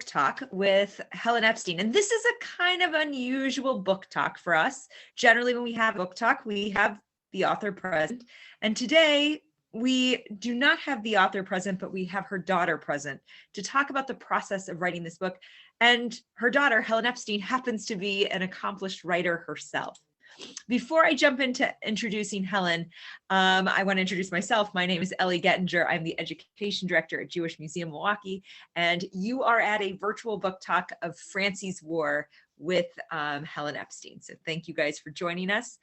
talk with Helen Epstein. And this is a kind of unusual book talk for us. Generally, when we have a book talk, we have the author present. And today, we do not have the author present, but we have her daughter present to talk about the process of writing this book. And her daughter, Helen Epstein, happens to be an accomplished writer herself. Before I jump into introducing Helen, I want to introduce myself. My name is Ellie Gettinger. I'm the Education Director at Jewish Museum Milwaukee, and you are at a virtual book talk of Franci's War with Helen Epstein. So thank you guys for joining us.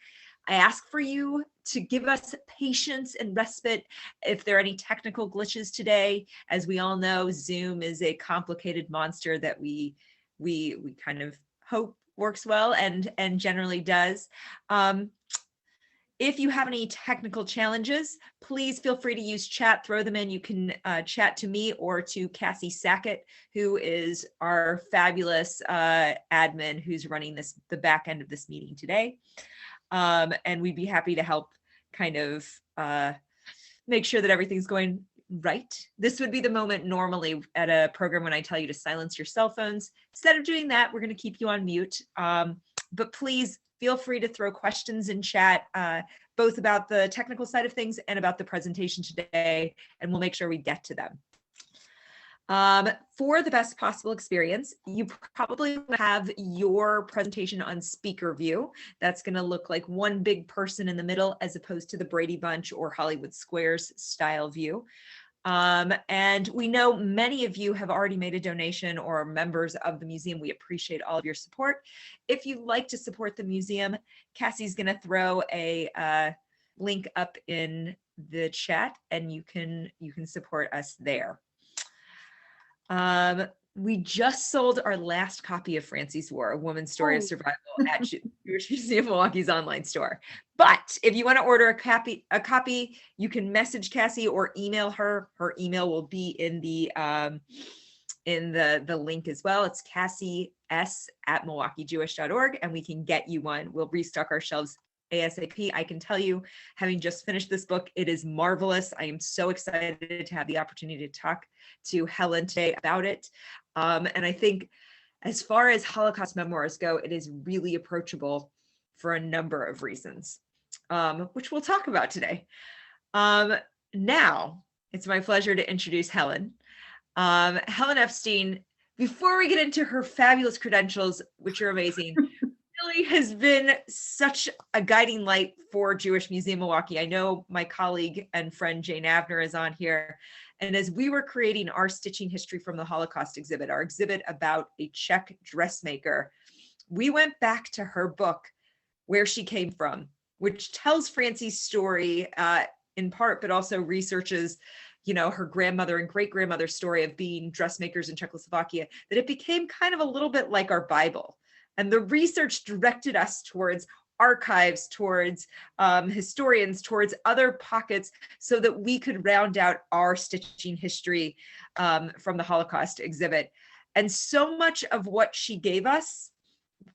I ask for you to give us patience and respite if there are any technical glitches today. As we all know, Zoom is a complicated monster that we kind of hope works well and generally does. If you have any technical challenges, please feel free to use chat, throw them in. You can chat to me or to Cassie Sackett, who is our fabulous admin who's running the back end of this meeting today. And we'd be happy to help kind of make sure that everything's going right. This would be the moment normally at a program when I tell you to silence your cell phones. Instead of doing that, we're going to keep you on mute. But please feel free to throw questions in chat, both about the technical side of things and about the presentation today, and we'll make sure we get to them. For the best possible experience, you probably have your presentation on speaker view. That's going to look like one big person in the middle as opposed to the Brady Bunch or Hollywood Squares style view. And we know many of you have already made a donation or are members of the museum. We appreciate all of your support. If you'd like to support the museum, Cassie's going to throw a link up in the chat, and you can support us there. We just sold our last copy of Franci's War, A Woman's Story of Survival at Jewish Museum Milwaukee's online store. But if you want to order a copy, you can message Cassie or email her. Her email will be in the link as well. It's cassies@milwaukeejewish.org, and we can get you one. We'll restock our shelves ASAP. I can tell you, having just finished this book, it is marvelous. I am so excited to have the opportunity to talk to Helen today about it. And I think as far as Holocaust memoirs go, it is really approachable for a number of reasons, which we'll talk about today. Now, it's my pleasure to introduce Helen. Helen Epstein, before we get into her fabulous credentials, which are amazing, really has been such a guiding light for Jewish Museum Milwaukee. I know my colleague and friend Jane Avner is on here. And as we were creating our Stitching History from the Holocaust exhibit, our exhibit about a Czech dressmaker, we went back to her book, Where She Came From, which tells Franci's story in part, but also researches, her grandmother and great-grandmother's story of being dressmakers in Czechoslovakia, that it became kind of a little bit like our Bible. And the research directed us towards archives, towards historians, towards other pockets, so that we could round out our Stitching History from the Holocaust exhibit. And so much of what she gave us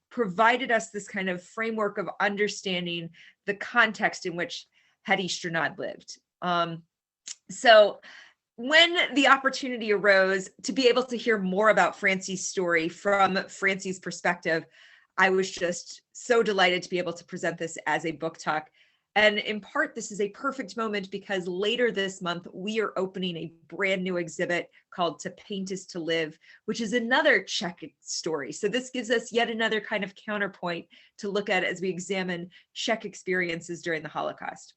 provided us this kind of framework of understanding the context in which Hedy Stronach lived. So when the opportunity arose to be able to hear more about Franci's story from Franci's perspective, I was just so delighted to be able to present this as a book talk. And in part, this is a perfect moment because later this month, we are opening a brand new exhibit called To Paint is to Live, which is another Czech story. So this gives us yet another kind of counterpoint to look at as we examine Czech experiences during the Holocaust.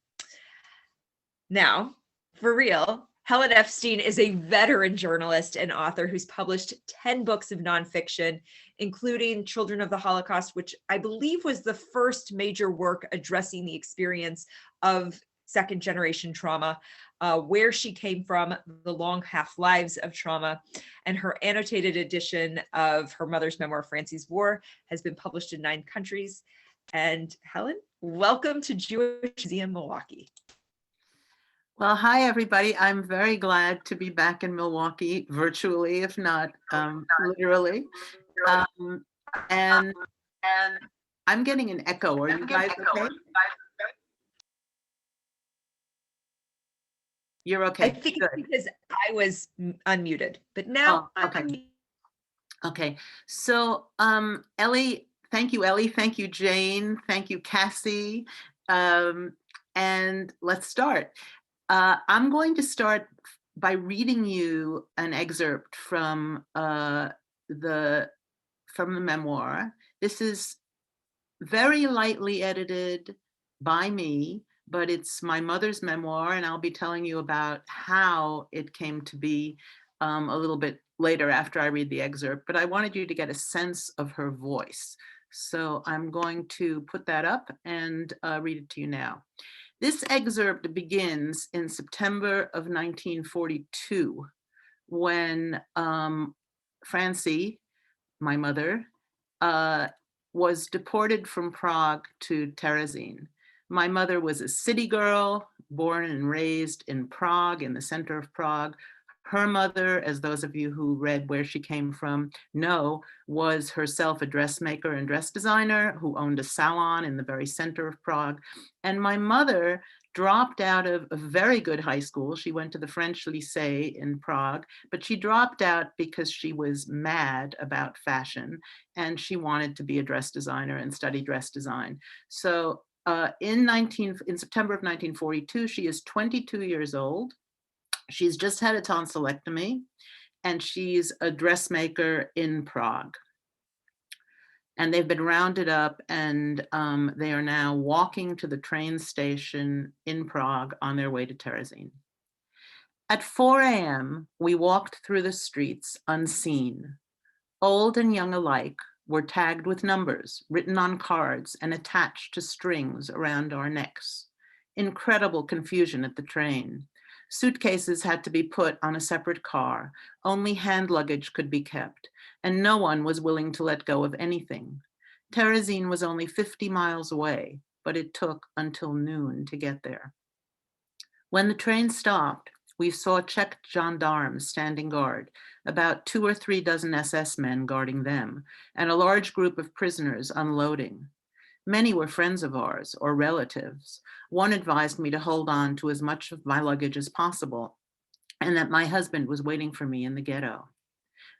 Now, for real, Helen Epstein is a veteran journalist and author who's published 10 books of nonfiction, including Children of the Holocaust, which I believe was the first major work addressing the experience of second-generation trauma, Where She Came From, The Long Half-Lives of Trauma, and her annotated edition of her mother's memoir, Franci's War, has been published in 9 countries. And Helen, welcome to Jewish Museum Milwaukee. Well, hi, everybody. I'm very glad to be back in Milwaukee, virtually, if not literally. And I'm getting an echo. Are you guys okay? You're okay. I think it's because I was unmuted, but now okay. Okay, so Ellie, thank you, Ellie. Thank you, Jane. Thank you, Cassie. Um, and let's start. I'm going to start by reading you an excerpt the from the memoir. This is very lightly edited by me, but it's my mother's memoir, and I'll be telling you about how it came to be a little bit later after I read the excerpt, but I wanted you to get a sense of her voice. So I'm going to put that up and read it to you now. This excerpt begins in September of 1942, when Franci, my mother, was deported from Prague to Terezin. My mother was a city girl, born and raised in Prague, in the center of Prague. Her mother, as those of you who read Where She Came From know, was herself a dressmaker and dress designer who owned a salon in the very center of Prague. And my mother dropped out of a very good high school. She went to the French Lycée in Prague, but she dropped out because she was mad about fashion and she wanted to be a dress designer and study dress design. So in September of 1942, she is 22 years old. She's just had a tonsillectomy and she's a dressmaker in Prague. And they've been rounded up and they are now walking to the train station in Prague on their way to Terezin. At 4 a.m., we walked through the streets unseen. Old and young alike were tagged with numbers written on cards and attached to strings around our necks. Incredible confusion at the train. Suitcases had to be put on a separate car. Only hand luggage could be kept, and no one was willing to let go of anything. Terezin was only 50 miles away, but it took until noon to get there. When the train stopped, we saw Czech gendarmes standing guard, about 2 or 3 dozen SS men guarding them, and a large group of prisoners unloading. Many were friends of ours or relatives. One advised me to hold on to as much of my luggage as possible, and that my husband was waiting for me in the ghetto.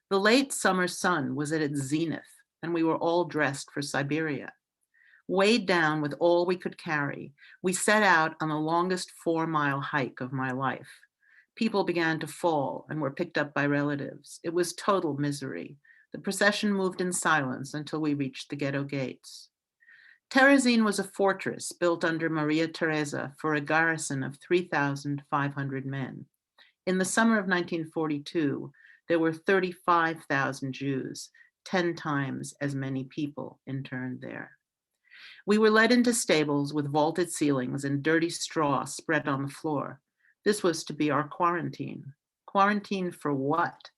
The late summer sun was at its zenith, and we were all dressed for Siberia. Weighed down with all we could carry, we set out on the longest 4-mile hike of my life. People began to fall and were picked up by relatives. It was total misery. The procession moved in silence until we reached the ghetto gates. Terezin was a fortress built under Maria Theresa for a garrison of 3,500 men. In the summer of 1942, there were 35,000 Jews, 10 times as many people interned there. We were led into stables with vaulted ceilings and dirty straw spread on the floor. This was to be our quarantine. Quarantine for what?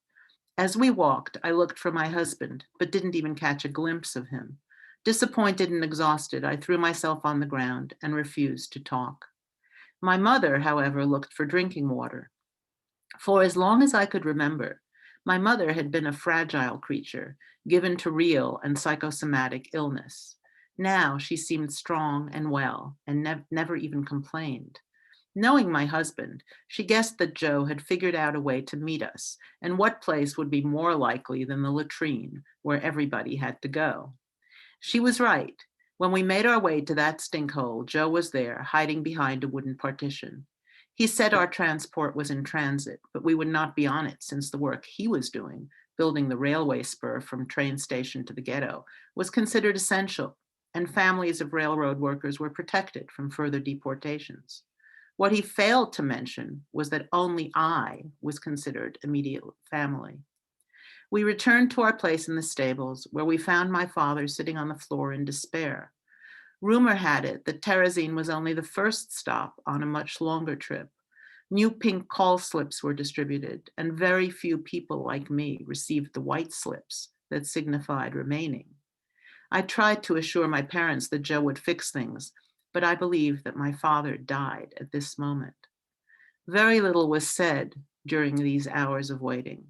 As we walked, I looked for my husband, but didn't even catch a glimpse of him. Disappointed and exhausted, I threw myself on the ground and refused to talk. My mother, however, looked for drinking water. For as long as I could remember, my mother had been a fragile creature, given to real and psychosomatic illness. Now she seemed strong and well and never even complained. Knowing my husband, she guessed that Joe had figured out a way to meet us, and what place would be more likely than the latrine, where everybody had to go. She was right. When we made our way to that stinkhole, Joe was there, hiding behind a wooden partition. He said our transport was in transit, but we would not be on it since the work he was doing, building the railway spur from train station to the ghetto, was considered essential, and families of railroad workers were protected from further deportations. What he failed to mention was that only I was considered immediate family. We returned to our place in the stables, where we found my father sitting on the floor in despair. Rumor had it that Terezin was only the first stop on a much longer trip. New pink call slips were distributed, and very few people like me received the white slips that signified remaining. I tried to assure my parents that Joe would fix things, but I believe that my father died at this moment. Very little was said during these hours of waiting.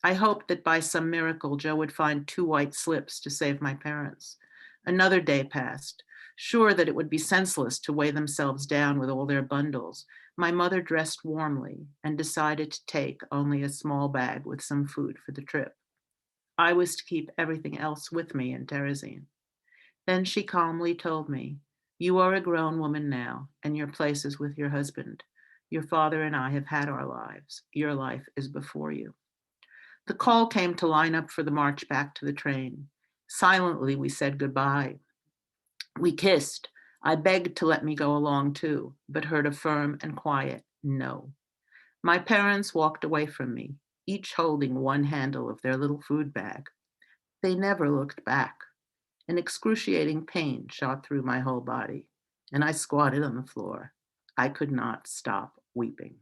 I hoped that by some miracle, Joe would find 2 white slips to save my parents. Another day passed. Sure that it would be senseless to weigh themselves down with all their bundles, my mother dressed warmly and decided to take only a small bag with some food for the trip. I was to keep everything else with me in Terezin. Then she calmly told me, "You are a grown woman now, and your place is with your husband. Your father and I have had our lives. Your life is before you." The call came to line up for the march back to the train. Silently, we said goodbye. We kissed. I begged to let me go along too, but heard a firm and quiet no. My parents walked away from me, each holding one handle of their little food bag. They never looked back. An excruciating pain shot through my whole body, and I squatted on the floor. I could not stop weeping.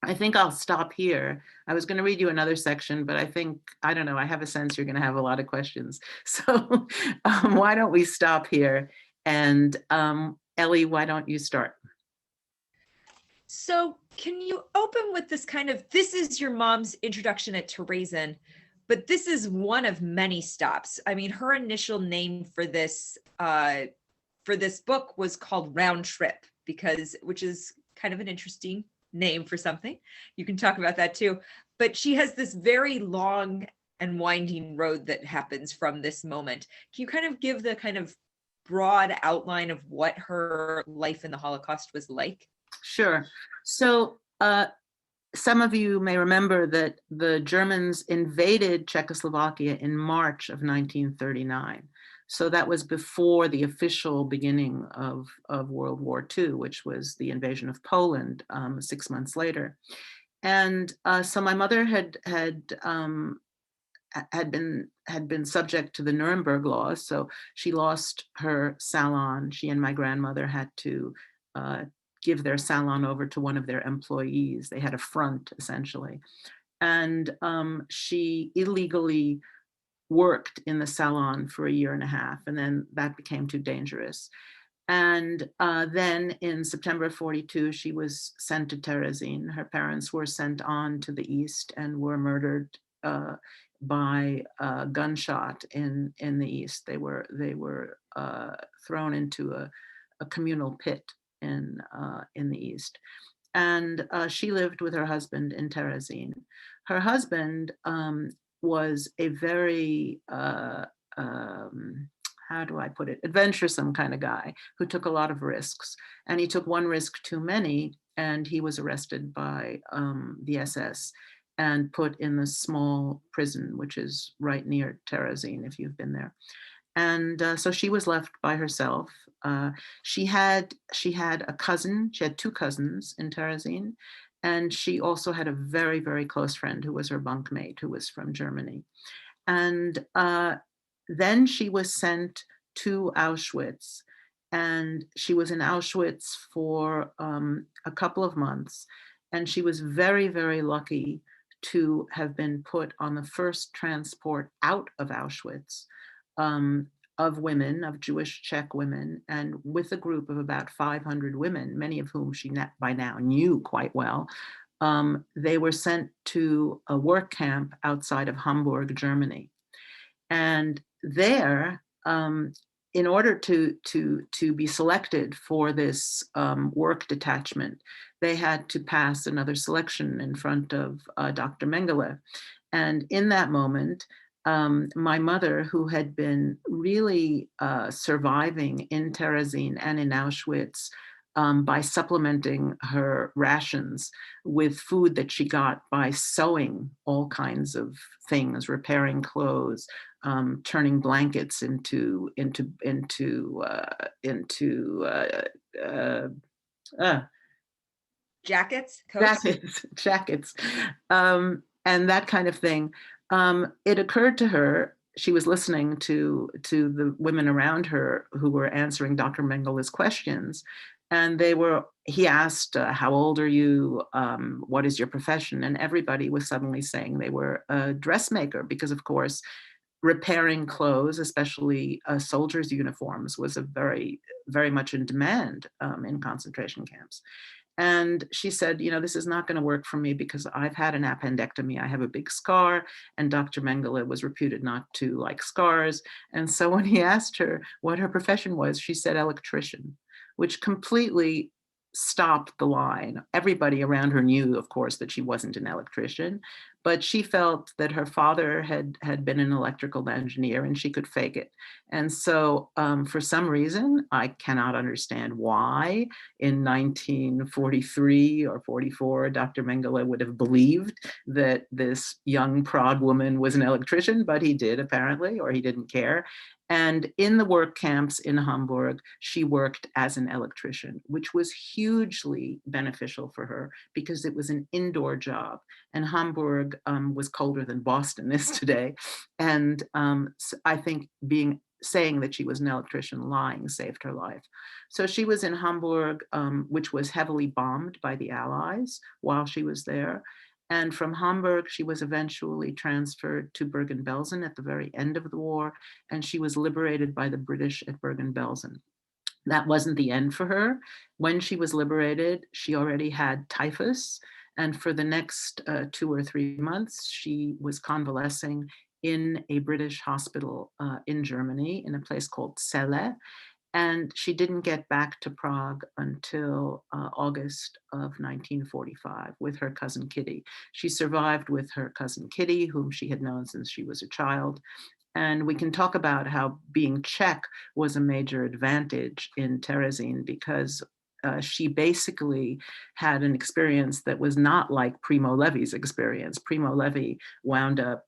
I think I'll stop here. I was going to read you another section, but I think, I don't know, I have a sense you're going to have a lot of questions. So why don't we stop here? And Ellie, why don't you start? So can you open with this this is your mom's introduction at Terezin, but this is one of many stops. I mean, her initial name for this book was called Round Trip, which is kind of an interesting name for something. You can talk about that too. But she has this very long and winding road that happens from this moment. Can you kind of give the kind of broad outline of what her life in the Holocaust was like? Sure. So some of you may remember that the Germans invaded Czechoslovakia in March of 1939. So that was before the official beginning of World War II, which was the invasion of Poland 6 months later. And so my mother had been subject to the Nuremberg laws. So she lost her salon. She and my grandmother had to give their salon over to one of their employees. They had a front, essentially. And she illegally worked in the salon for a year and a half, and then that became too dangerous. And then in September of 42, she was sent to Terezin. Her parents were sent on to the east and were murdered by gunshot in the east. They were thrown into a communal pit in the east. And she lived with her husband in Terezin. Her husband was a very, how do I put it, adventuresome kind of guy who took a lot of risks. And he took one risk too many, and he was arrested by the SS and put in the small prison, which is right near Terezin, if you've been there. And so she was left by herself. She had a cousin. She had two cousins in Terezin, and she also had a very, very close friend who was her bunkmate, who was from Germany. And then she was sent to Auschwitz, and she was in Auschwitz for a couple of months. And she was very, very lucky to have been put on the first transport out of Auschwitz of women, of Jewish Czech women, and with a group of about 500 women, many of whom she by now knew quite well. They were sent to a work camp outside of Hamburg, Germany. And there, in order to be selected for this work detachment, they had to pass another selection in front of Dr. Mengele. And in that moment, my mother, who had been really surviving in Terezin and in Auschwitz by supplementing her rations with food that she got by sewing all kinds of things, repairing clothes, turning blankets into Jackets, coats? jackets, and that kind of thing. It occurred to her, she was listening to the women around her who were answering Dr. Mengele's questions, and he asked, how old are you? What is your profession? And everybody was suddenly saying they were a dressmaker, because of course, repairing clothes, especially soldiers' uniforms, was very, very much in demand in concentration camps. And she said, this is not going to work for me because I've had an appendectomy. I have a big scar, and Dr. Mengele was reputed not to like scars. And so when he asked her what her profession was, she said electrician, which completely stopped the line. Everybody around her knew, of course, that she wasn't an electrician, but she felt that her father had been an electrical engineer and she could fake it. And so for some reason, I cannot understand why in 1943 or 44, Dr. Mengele would have believed that this young Prague woman was an electrician, but he did apparently, or he didn't care. And in the work camps in Hamburg, she worked as an electrician, which was hugely beneficial for her because it was an indoor job. And Hamburg was colder than Boston is today. And so I think saying that she was an electrician lying saved her life. So she was in Hamburg, which was heavily bombed by the Allies while she was there. And from Hamburg, she was eventually transferred to Bergen Belsen at the very end of the war, and she was liberated by the British at Bergen Belsen. That wasn't the end for her. When she was liberated, she already had typhus, and for the next 2 or 3 months, she was convalescing in a British hospital in Germany, in a place called Celle. And she didn't get back to Prague until August of 1945 with her cousin Kitty. She survived with her cousin Kitty, whom she had known since she was a child. And we can talk about how being Czech was a major advantage in Terezin because she basically had an experience that was not like Primo Levi's experience. Primo Levi wound up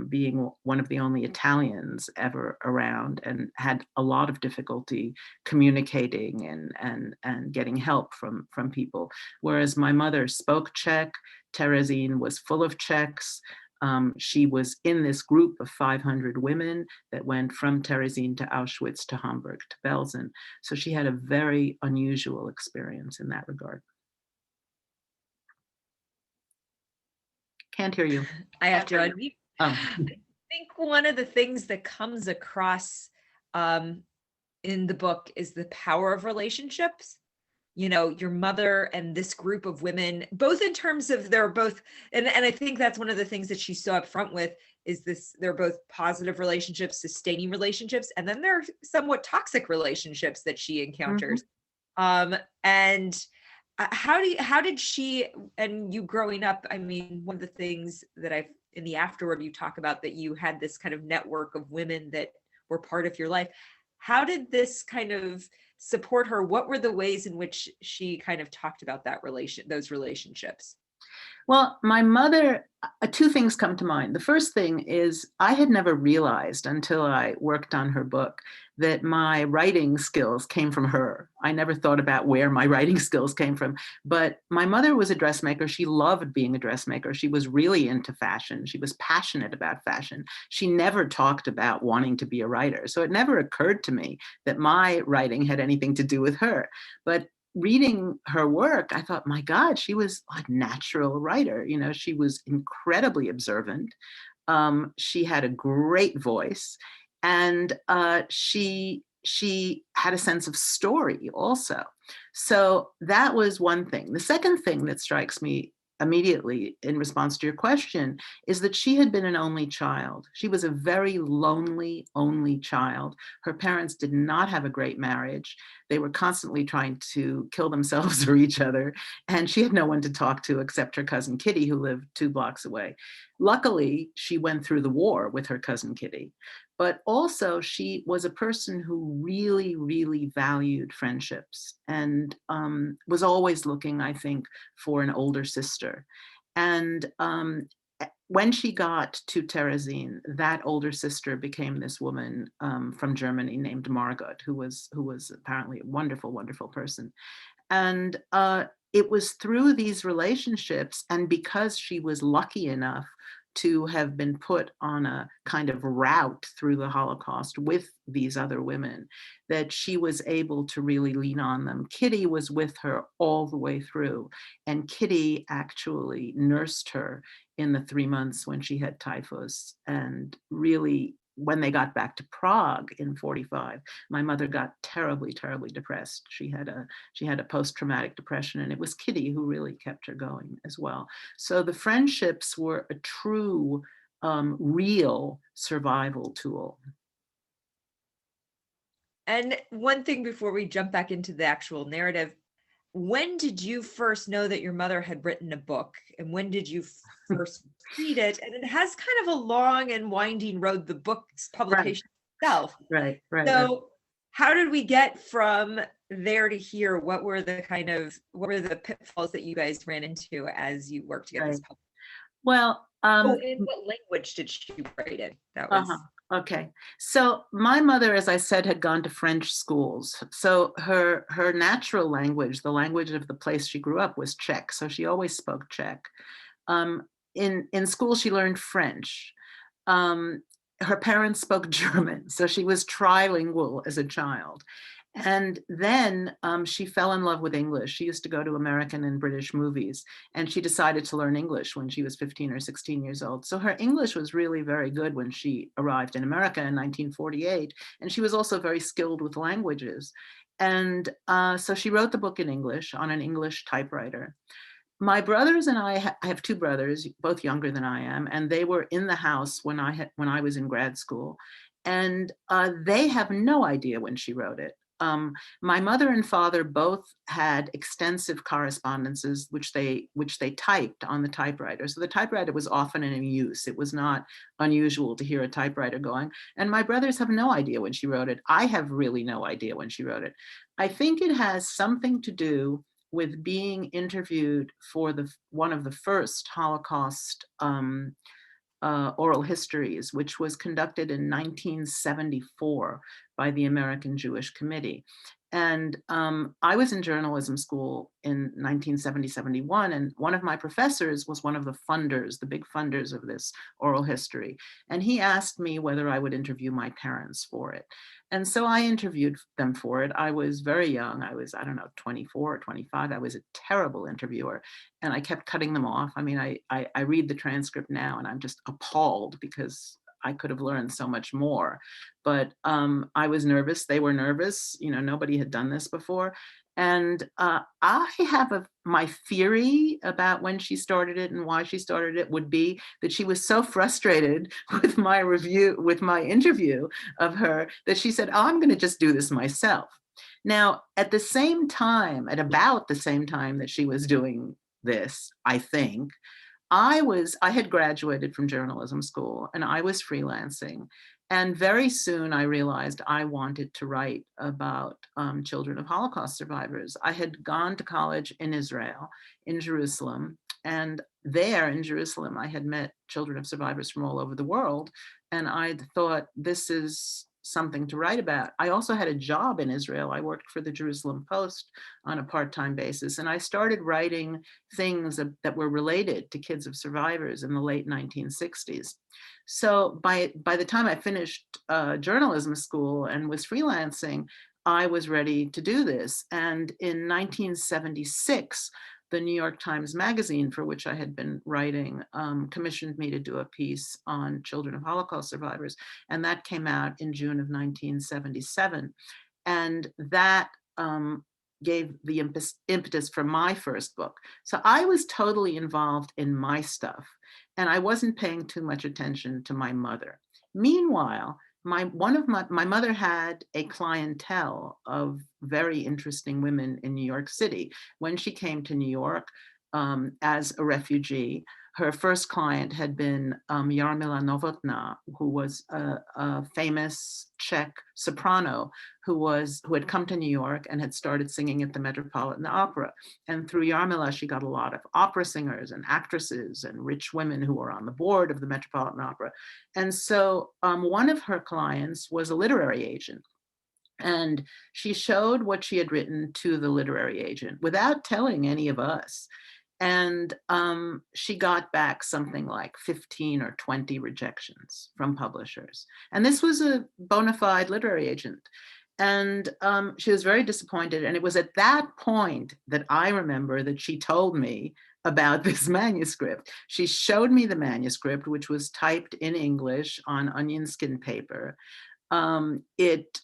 being one of the only Italians ever around and had a lot of difficulty communicating and getting help from people. Whereas my mother spoke Czech, Terezin was full of Czechs. She was in this group of 500 women that went from Terezin to Auschwitz to Hamburg to Belsen. So she had a very unusual experience in that regard. Can't hear you. I have to unmute. Oh. I think one of the things that comes across in the book is the power of relationships. You know, your mother and this group of women, both in terms of they're both, and I think that's one of the things that she's so upfront with is this, they're both positive relationships, sustaining relationships, and then there are somewhat toxic relationships that she encounters. And how did she, and you growing up, I mean, one of the things that I've, in the afterword, you talk about that you had this kind of network of women that were part of your life. How did this kind of support her? What were the ways in which she kind of talked about that those relationships? Well, my mother, 2 things come to mind. The first thing is I had never realized until I worked on her book that my writing skills came from her. I never thought about where my writing skills came from, but my mother was a dressmaker. She loved being a dressmaker. She was really into fashion. She was passionate about fashion. She never talked about wanting to be a writer. So it never occurred to me that my writing had anything to do with her. But reading her work, I thought, my God, she was a natural writer. You know, she was incredibly observant. She had a great voice, and she had a sense of story also. So that was one thing. The second thing that strikes me immediately in response to your question is that she had been an only child. She was a very lonely, only child. Her parents did not have a great marriage. They were constantly trying to kill themselves or each other. And she had no one to talk to except her cousin Kitty, who lived 2 blocks away. Luckily, she went through the war with her cousin Kitty. But also she was a person who really, really valued friendships and was always looking, I think, for an older sister. And when she got to Terezin, that older sister became this woman from Germany named Margot, who was apparently a wonderful, wonderful person. And it was through these relationships, and because she was lucky enough to have been put on a kind of route through the Holocaust with these other women, that she was able to really lean on them. Kitty was with her all the way through, and Kitty actually nursed her in the 3 months when she had typhus. And really, when they got back to Prague in 45, my mother got terribly, terribly depressed. She had a post-traumatic depression, and it was Kitty who really kept her going as well. So the friendships were a true, real survival tool. And one thing before we jump back into the actual narrative, when did you first know that your mother had written a book, and when did you first read it? And it has kind of a long and winding road, the book's publication itself. Right. So how did we get from there to here? What were the pitfalls that you guys ran into as you worked to get this published? Well, in what language did she write it? That was okay. So my mother, as I said, had gone to French schools. So her natural language, the language of the place she grew up, was Czech. So she always spoke Czech. In school, she learned French. Her parents spoke German, so she was trilingual as a child. And then she fell in love with English. She used to go to American and British movies, and she decided to learn English when she was 15 or 16 years old. So her English was really very good when she arrived in America in 1948. And she was also very skilled with languages. And so she wrote the book in English on an English typewriter. My brothers and I have two brothers, both younger than I am, and they were in the house when I was in grad school, and they have no idea when she wrote it. My mother and father both had extensive correspondences, which they typed on the typewriter. So the typewriter was often in use. It was not unusual to hear a typewriter going. And my brothers have no idea when she wrote it. I have really no idea when she wrote it. I think it has something to do with being interviewed for one of the first Holocaust oral histories, which was conducted in 1974 by the American Jewish Committee. And I was in journalism school in 1970-71, and one of my professors was one of the funders, the big funders of this oral history. And he asked me whether I would interview my parents for it. And so I interviewed them for it. I was very young. I was, 24 or 25. I was a terrible interviewer, and I kept cutting them off. I mean, I read the transcript now and I'm just appalled because I could have learned so much more. But I was nervous. They were nervous. Nobody had done this before. And I have my theory about when she started it and why she started it would be that she was so frustrated with my interview of her, that she said, oh, I'm going to just do this myself. Now, at about the same time that she was doing this, I think, I had graduated from journalism school and I was freelancing. And very soon I realized I wanted to write about children of Holocaust survivors. I had gone to college in Israel, in Jerusalem, and there in Jerusalem, I had met children of survivors from all over the world. And I thought, this is something to write about. I also had a job in Israel. I worked for the Jerusalem Post on a part-time basis, and I started writing things that were related to kids of survivors in the late 1960s. So by the time I finished journalism school and was freelancing, I was ready to do this. And in 1976, the New York Times Magazine, for which I had been writing, commissioned me to do a piece on children of Holocaust survivors. And that came out in June of 1977. And that gave the impetus for my first book. So I was totally involved in my stuff, and I wasn't paying too much attention to my mother. Meanwhile, my mother had a clientele of very interesting women in New York City. When she came to New York as a refugee, her first client had been Jarmila Novotná, who was a famous Czech soprano who had come to New York and had started singing at the Metropolitan Opera. And through Jarmila, she got a lot of opera singers and actresses and rich women who were on the board of the Metropolitan Opera. And so one of her clients was a literary agent. And she showed what she had written to the literary agent without telling any of us. And she got back something like 15 or 20 rejections from publishers. And this was a bona fide literary agent. And she was very disappointed. And it was at that point that I remember that she told me about this manuscript. She showed me the manuscript, which was typed in English on onion skin paper. It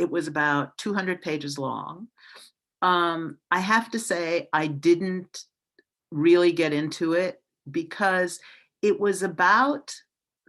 was about 200 pages long. I have to say, I didn't really get into it because it was about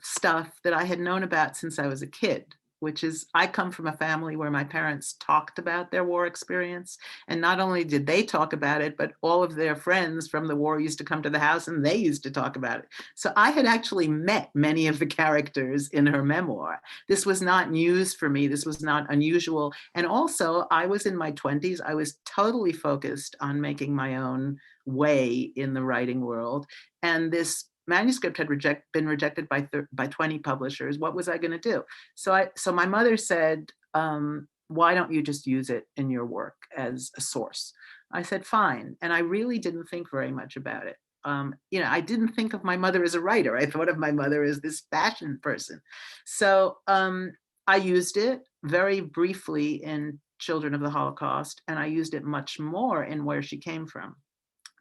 stuff that I had known about since I was a kid, which is, I come from a family where my parents talked about their war experience. And not only did they talk about it, but all of their friends from the war used to come to the house and they used to talk about it. So I had actually met many of the characters in her memoir. This was not news for me. This was not unusual. And also, I was in my 20s. I was totally focused on making my own way in the writing world. And this manuscript had been rejected by 20 publishers. What was I going to do? So my mother said, why don't you just use it in your work as a source? I said, fine. And I really didn't think very much about it. I didn't think of my mother as a writer. I thought of my mother as this fashion person. So I used it very briefly in Children of the Holocaust, and I used it much more in Where She Came From.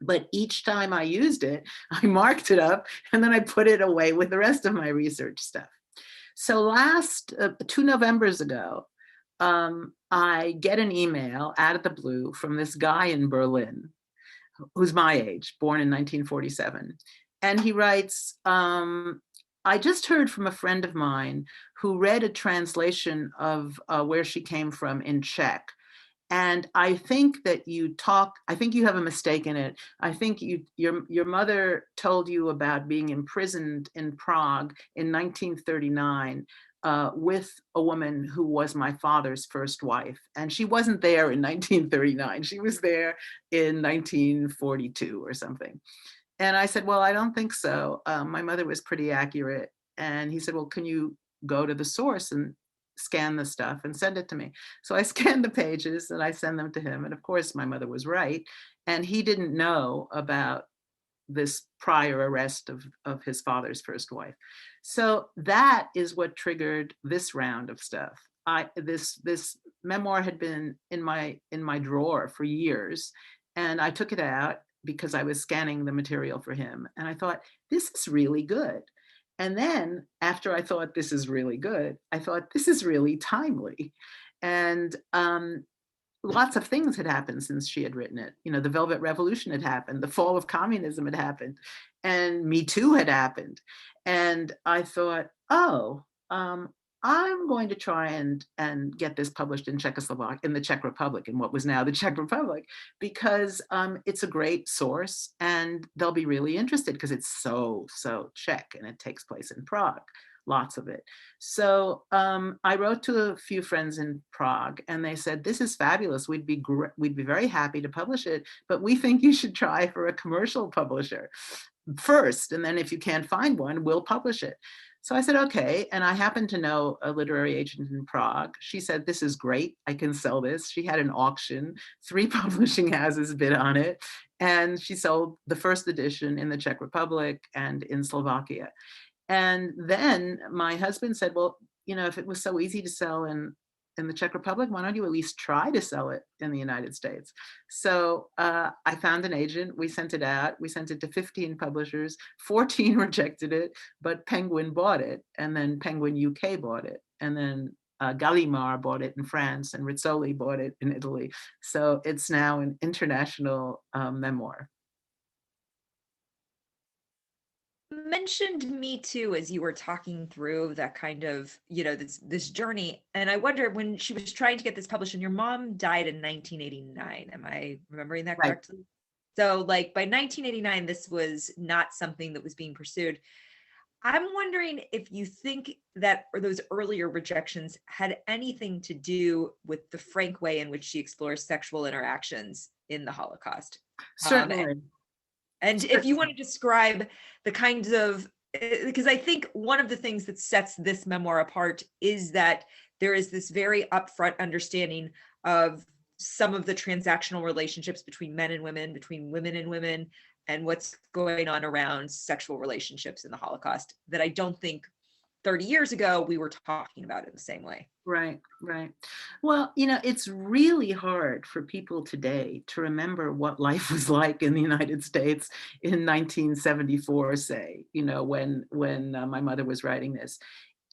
But each time I used it, I marked it up and then I put it away with the rest of my research stuff. So last 2 Novembers ago, I get an email out of the blue from this guy in Berlin, who's my age, born in 1947. And he writes, I just heard from a friend of mine who read a translation of Where She Came From in Czech. And I think that I think you have a mistake in it. I think your mother told you about being imprisoned in Prague in 1939 with a woman who was my father's first wife. And she wasn't there in 1939. She was there in 1942 or something. And I said, well, I don't think so. My mother was pretty accurate. And he said, well, can you go to the source and scan the stuff and send it to me? So I scanned the pages and I send them to him. And of course, my mother was right. And he didn't know about this prior arrest of his father's first wife. So that is what triggered this round of stuff. This memoir had been in my drawer for years, and I took it out because I was scanning the material for him. And I thought, this is really good. And then after I thought this is really good, I thought this is really timely. And lots of things had happened since she had written it. The Velvet Revolution had happened, the fall of communism had happened, and Me Too had happened. And I thought, I'm going to try and get this published in the Czech Republic, in what was now the Czech Republic, because it's a great source and they'll be really interested because it's so Czech and it takes place in Prague, lots of it. So I wrote to a few friends in Prague and they said, this is fabulous. We'd be very happy to publish it, but we think you should try for a commercial publisher first. And then if you can't find one, we'll publish it. So I said, okay. And I happened to know a literary agent in Prague. She said, this is great. I can sell this. She had an auction. 3 publishing houses bid on it. And she sold the first edition in the Czech Republic and in Slovakia. And then my husband said, well, if it was so easy to sell in the Czech Republic, why don't you at least try to sell it in the United States? So I found an agent, we sent it out, we sent it to 15 publishers, 14 rejected it, but Penguin bought it, and then Penguin UK bought it, and then Gallimard bought it in France, and Rizzoli bought it in Italy. So it's now an international memoir. Mentioned Me Too as you were talking through that kind of, this journey. And I wonder, when she was trying to get this published, and your mom died in 1989. Am I remembering that correctly? Right. So by 1989, this was not something that was being pursued. I'm wondering if you think that, or those earlier rejections, had anything to do with the frank way in which she explores sexual interactions in the Holocaust. Certainly. And if you want to describe the kinds of, because I think one of the things that sets this memoir apart is that there is this very upfront understanding of some of the transactional relationships between men and women, between women and women, and what's going on around sexual relationships in the Holocaust that I don't think 30 years ago we were talking about it the same way. Right. Well, it's really hard for people today to remember what life was like in the United States in 1974, say, when my mother was writing this.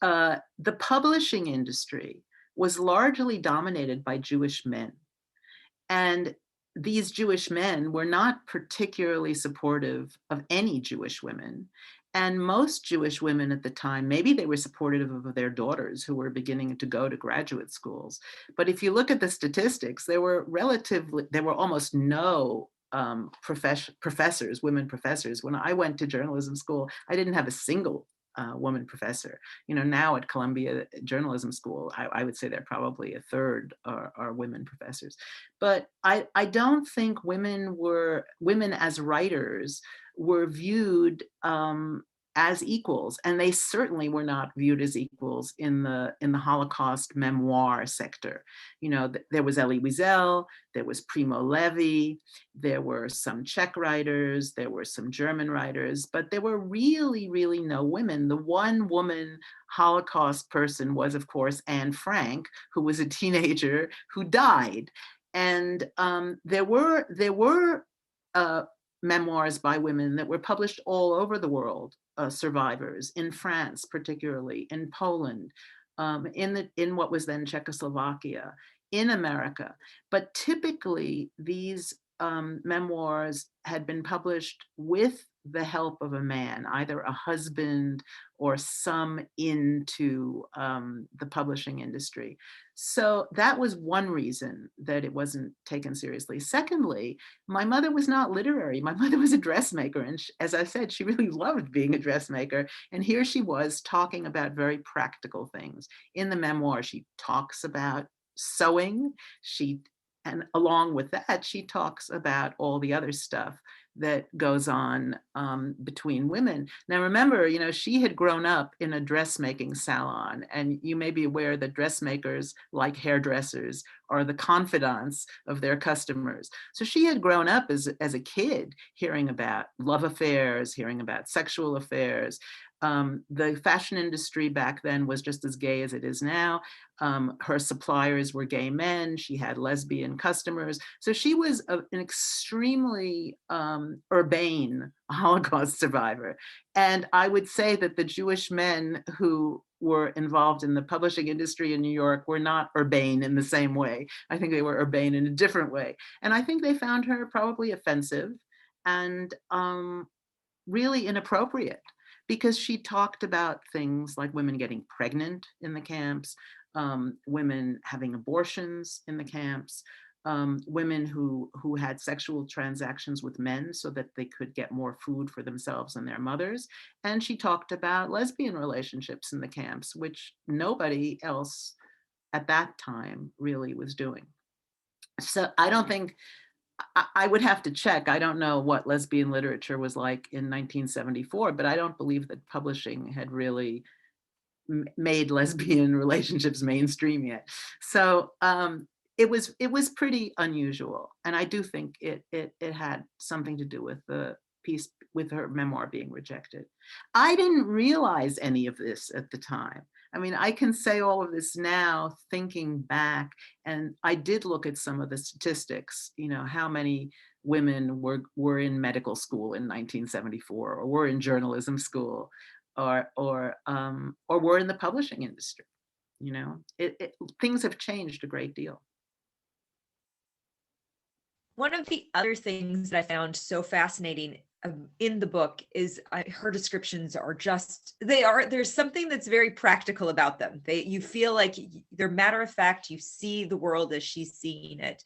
The publishing industry was largely dominated by Jewish men. And these Jewish men were not particularly supportive of any Jewish women. And most Jewish women at the time, maybe they were supportive of their daughters who were beginning to go to graduate schools. But if you look at the statistics, there were almost no professors, women professors. When I went to journalism school, I didn't have a single woman professor. Now at Columbia Journalism School, I would say they're probably a third are women professors. But I don't think women as writers were viewed as equals, and they certainly were not viewed as equals in the Holocaust memoir sector. There was Elie Wiesel, there was Primo Levi, there were some Czech writers, there were some German writers, but there were really, really no women. The one woman Holocaust person was, of course, Anne Frank, who was a teenager who died. And there were memoirs by women that were published all over the world, survivors, in France particularly, in Poland, in what was then Czechoslovakia, in America. But typically these memoirs had been published with the help of a man, either a husband or some into the publishing industry. So that was one reason that it wasn't taken seriously. Secondly, my mother was not literary. My mother was a dressmaker. And as I said, she really loved being a dressmaker. And here she was talking about very practical things. In the memoir, she talks about sewing. And along with that, she talks about all the other stuff that goes on between women. Now, remember, she had grown up in a dressmaking salon, and you may be aware that dressmakers, like hairdressers, are the confidants of their customers. So she had grown up as a kid hearing about love affairs, hearing about sexual affairs. The fashion industry back then was just as gay as it is now. Her suppliers were gay men. She had lesbian customers. So she was an extremely urbane Holocaust survivor. And I would say that the Jewish men who were involved in the publishing industry in New York were not urbane in the same way. I think they were urbane in a different way. And I think they found her probably offensive and really inappropriate, because she talked about things like women getting pregnant in the camps, women having abortions in the camps, women who had sexual transactions with men so that they could get more food for themselves and their mothers. And she talked about lesbian relationships in the camps, which nobody else at that time really was doing. So I don't think, I would have to check. I don't know what lesbian literature was like in 1974, but I don't believe that publishing had really made lesbian relationships mainstream yet. So it was pretty unusual, and I do think it had something to do with the piece, with her memoir being rejected. I didn't realize any of this at the time. I mean, I can say all of this now, thinking back, and I did look at some of the statistics, how many women were in medical school in 1974, or were in journalism school, or were in the publishing industry. Things have changed a great deal. One of the other things that I found so fascinating in the book is her descriptions are there's something that's very practical about them. You feel like they're matter of fact. You see the world as she's seeing it.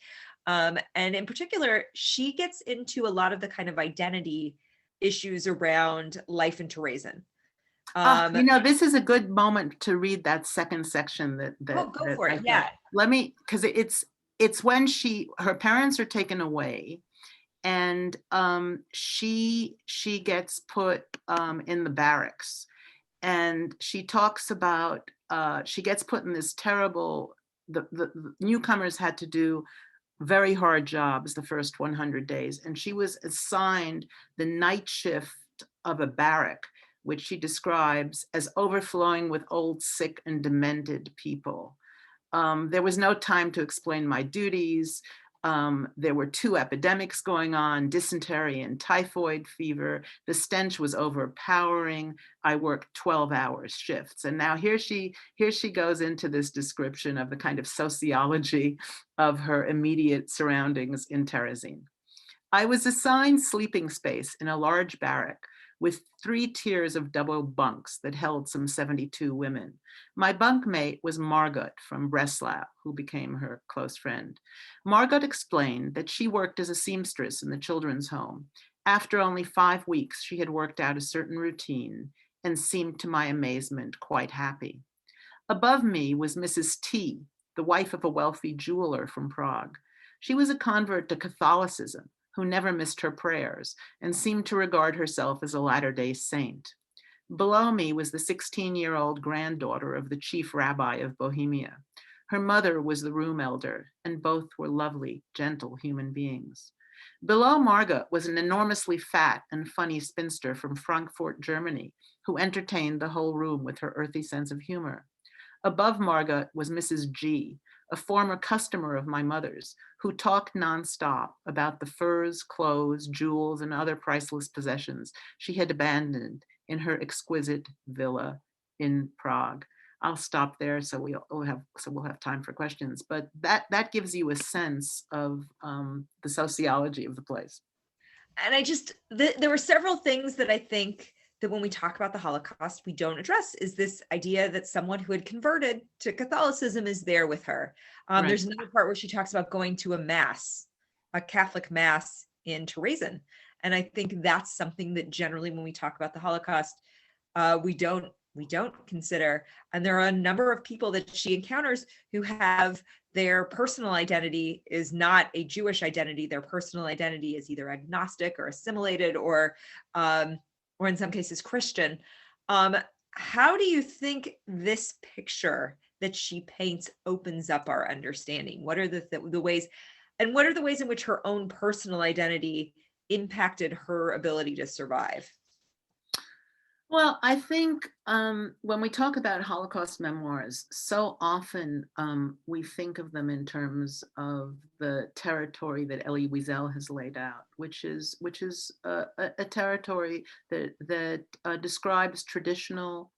And in particular, she gets into a lot of the kind of identity issues around life in Terezin. This is a good moment to read that second section that go for it. Yeah. Let me, because it's when her parents are taken away, and she gets put in the barracks, and she talks about she gets put in this terrible, the newcomers had to do very hard jobs the first 100 days, and she was assigned the night shift of a barrack, which she describes as overflowing with old, sick, and demented people. There was no time to explain my duties. There were 2 epidemics going on, dysentery and typhoid fever. The stench was overpowering. I worked 12-hour shifts. And now here she goes into this description of the kind of sociology of her immediate surroundings in Terezin. I was assigned sleeping space in a large barrack with 3 tiers of double bunks that held some 72 women. My bunkmate was Margot from Breslau, who became her close friend. Margot explained that she worked as a seamstress in the children's home. After only 5 weeks, she had worked out a certain routine and seemed, to my amazement, quite happy. Above me was Mrs. T, the wife of a wealthy jeweler from Prague. She was a convert to Catholicism who never missed her prayers and seemed to regard herself as a Latter-day Saint. Below me was the 16-year-old granddaughter of the chief rabbi of Bohemia. Her mother was the room elder, and both were lovely, gentle human beings. Below Margot was an enormously fat and funny spinster from Frankfurt, Germany, who entertained the whole room with her earthy sense of humor. Above Margot was Mrs. G, a former customer of my mother's, who talked nonstop about the furs, clothes, jewels, and other priceless possessions she had abandoned in her exquisite villa in Prague. I'll stop there so we'll have time for questions. But that gives you a sense of the sociology of the place. And there were several things that I think that when we talk about the Holocaust, we don't address, is this idea that someone who had converted to Catholicism is there with her. Right. There's another part where she talks about going to a Catholic mass in Terezin. And I think that's something that generally when we talk about the Holocaust, we don't consider. And there are a number of people that she encounters who have their personal identity is not a Jewish identity. Their personal identity is either agnostic or assimilated or in some cases Christian. How do you think this picture that she paints opens up our understanding? What are the ways, and what are the ways in which her own personal identity impacted her ability to survive? Well, I think when we talk about Holocaust memoirs, so often we think of them in terms of the territory that Elie Wiesel has laid out, which is a territory that describes traditional,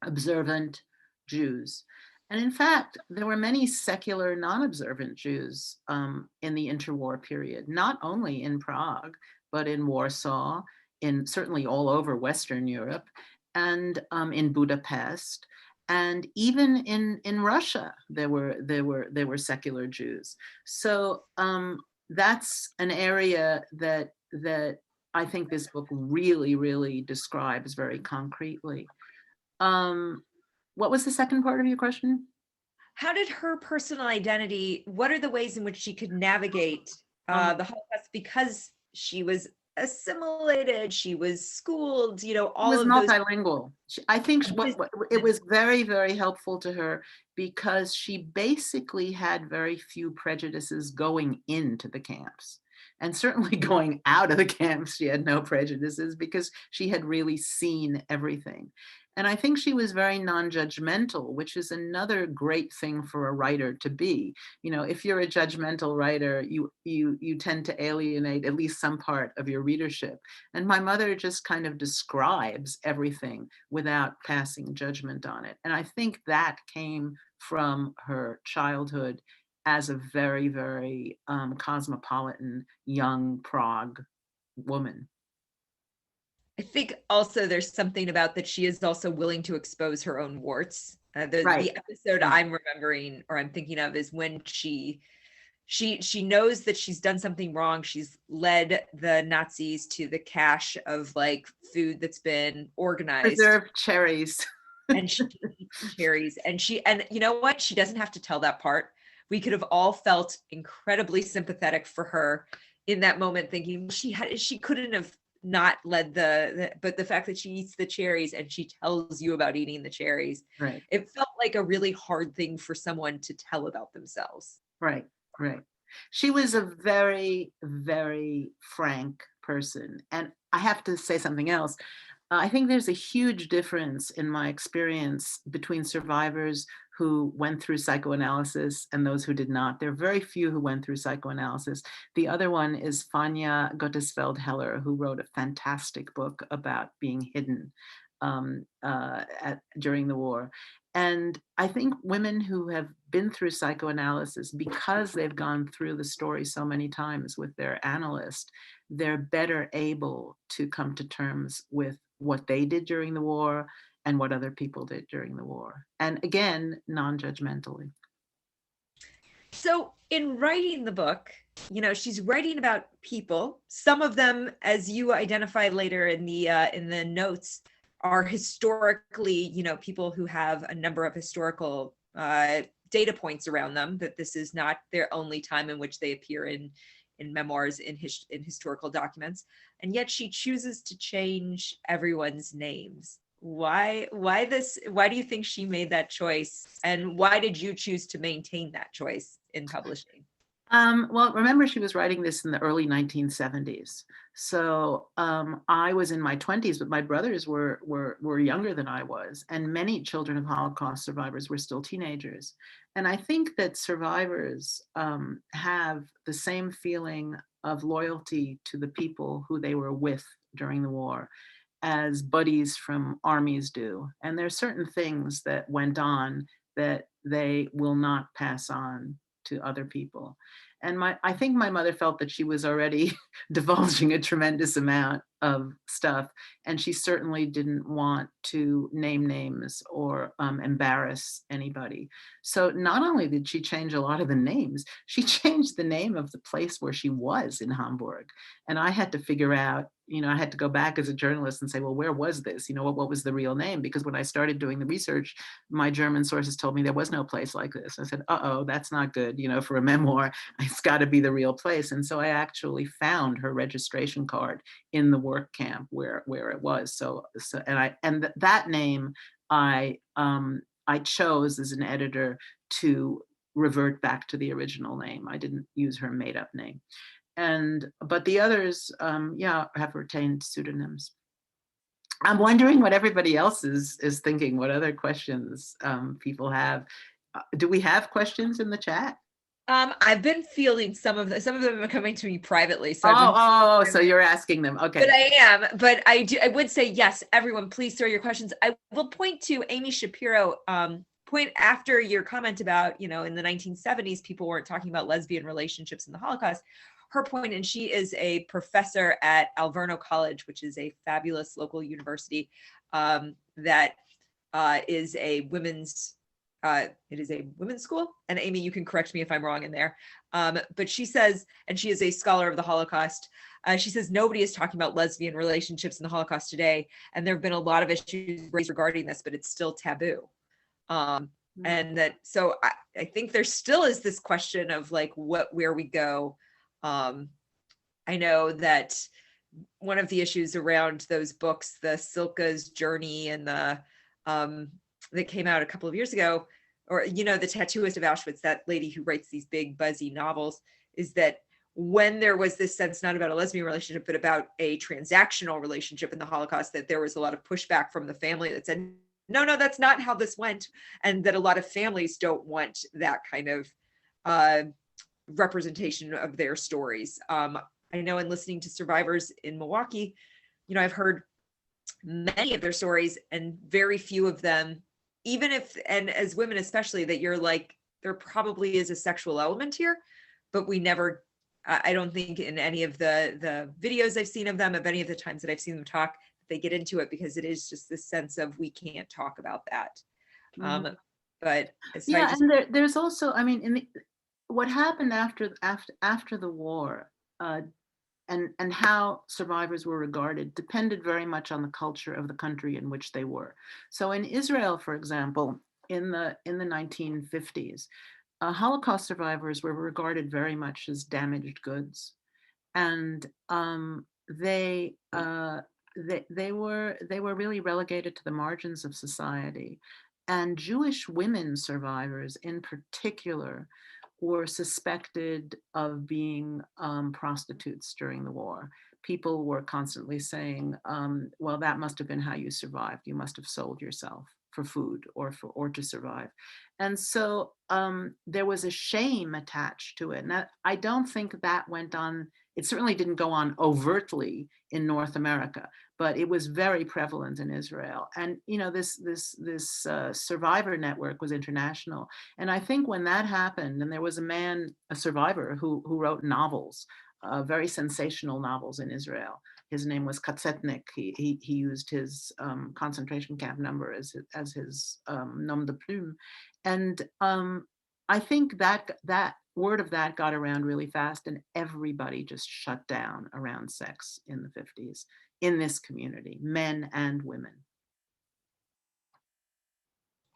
observant Jews. And in fact, there were many secular, non-observant Jews in the interwar period, not only in Prague, but in Warsaw, in certainly all over Western Europe, and in Budapest, and even in Russia, there were secular Jews. So that's an area that I think this book really describes very concretely. What was the second part of your question? How did her personal identity, what are the ways in which she could navigate the Holocaust, because she was assimilated, she was schooled, all of those. Multilingual. I think it was very helpful to her because she basically had very few prejudices going into the camps. And certainly going out of the camps, she had no prejudices because she had really seen everything. And I think she was very non-judgmental, which is another great thing for a writer to be. If you're a judgmental writer, you tend to alienate at least some part of your readership. And my mother just kind of describes everything without passing judgment on it. And I think that came from her childhood as a very cosmopolitan young Prague woman. I think also there's something about that she is also willing to expose her own warts. The episode I'm remembering or I'm thinking of is when she knows that she's done something wrong. She's led the Nazis to the cache of food that's been organized. Preserved cherries. And she eats cherries. And you know what? She doesn't have to tell that part. We could have all felt incredibly sympathetic for her in that moment, thinking she couldn't have not led but the fact that she eats the cherries and she tells you about eating the cherries, right? It felt like a really hard thing for someone to tell about themselves. Right. She was a very frank person. And I have to say something else. I think there's a huge difference in my experience between survivors who went through psychoanalysis and those who did not. There are very few who went through psychoanalysis. The other one is Fania Gottesfeld-Heller, who wrote a fantastic book about being hidden during the war. And I think women who have been through psychoanalysis, because they've gone through the story so many times with their analyst, they're better able to come to terms with what they did during the war and what other people did during the war. And again, non-judgmentally. So in writing the book, she's writing about people. Some of them, as you identified later in the notes, are historically, people who have a number of historical data points around them, that this is not their only time in which they appear in memoirs, in historical documents. And yet she chooses to change everyone's names. Why do you think she made that choice? And why did you choose to maintain that choice in publishing? Well, remember, she was writing this in the early 1970s. So I was in my 20s, but my brothers were younger than I was. And many children of Holocaust survivors were still teenagers. And I think that survivors have the same feeling of loyalty to the people who they were with during the war as buddies from armies do. And there are certain things that went on that they will not pass on to other people. And I think my mother felt that she was already divulging a tremendous amount of stuff, and she certainly didn't want to name names or embarrass anybody. So not only did she change a lot of the names, she changed the name of the place where she was in Hamburg. And I had to figure out, I had to go back as a journalist and say, well, where was this? What was the real name? Because when I started doing the research, my German sources told me there was no place like this. I said, uh-oh, that's not good. For a memoir, it's got to be the real place. And so I actually found her registration card in the work camp where it was. So that name I chose as an editor to revert back to the original name. I didn't use her made up name. But the others, have retained pseudonyms. I'm wondering what everybody else is thinking, what other questions people have. Do we have questions in the chat? I've been fielding some of them are coming to me privately. So so you're asking them. Okay. But I am, but I would say, yes, everyone, please throw your questions. I will point to Amy Shapiro, point after your comment about, in the 1970s, people weren't talking about lesbian relationships in the Holocaust. Her point, and she is a professor at Alverno College, which is a fabulous local university that is a women's school. And Amy, you can correct me if I'm wrong in there. But she says, and she is a scholar of the Holocaust, she says nobody is talking about lesbian relationships in the Holocaust today. And there have been a lot of issues raised regarding this, but it's still taboo. And that, so I think there still is this question of like where we go. I know that one of the issues around those books, the Silke's Journey and the that came out a couple of years ago, or the Tattooist of Auschwitz, that lady who writes these big buzzy novels, is that when there was this sense not about a lesbian relationship but about a transactional relationship in the Holocaust, that there was a lot of pushback from the family that said, no, that's not how this went, and that a lot of families don't want that kind of representation of their stories. I know in listening to survivors in Milwaukee, I've heard many of their stories, and very few of them, even if, and as women especially, that you're like, there probably is a sexual element here, but we never, I don't think in any of the videos I've seen of them, of any of the times that I've seen them talk, they get into it, because it is just this sense of, we can't talk about that. But and there's also, what happened after the war, and how survivors were regarded depended very much on the culture of the country in which they were. So in Israel, for example, in the 1950s, Holocaust survivors were regarded very much as damaged goods, and they were really relegated to the margins of society. And Jewish women survivors in particular were suspected of being prostitutes during the war. People were constantly saying, well, that must have been how you survived. You must have sold yourself for food or to survive. And so there was a shame attached to it. And I don't think that went on. It certainly didn't go on overtly in North America, but it was very prevalent in Israel. And this survivor network was international. And I think when that happened, and there was a survivor who wrote novels, very sensational novels in Israel. His name was Katzetnik. He used his concentration camp number as his nom de plume. And I think that word of that got around really fast, and everybody just shut down around sex in the 50s in this community, men and women.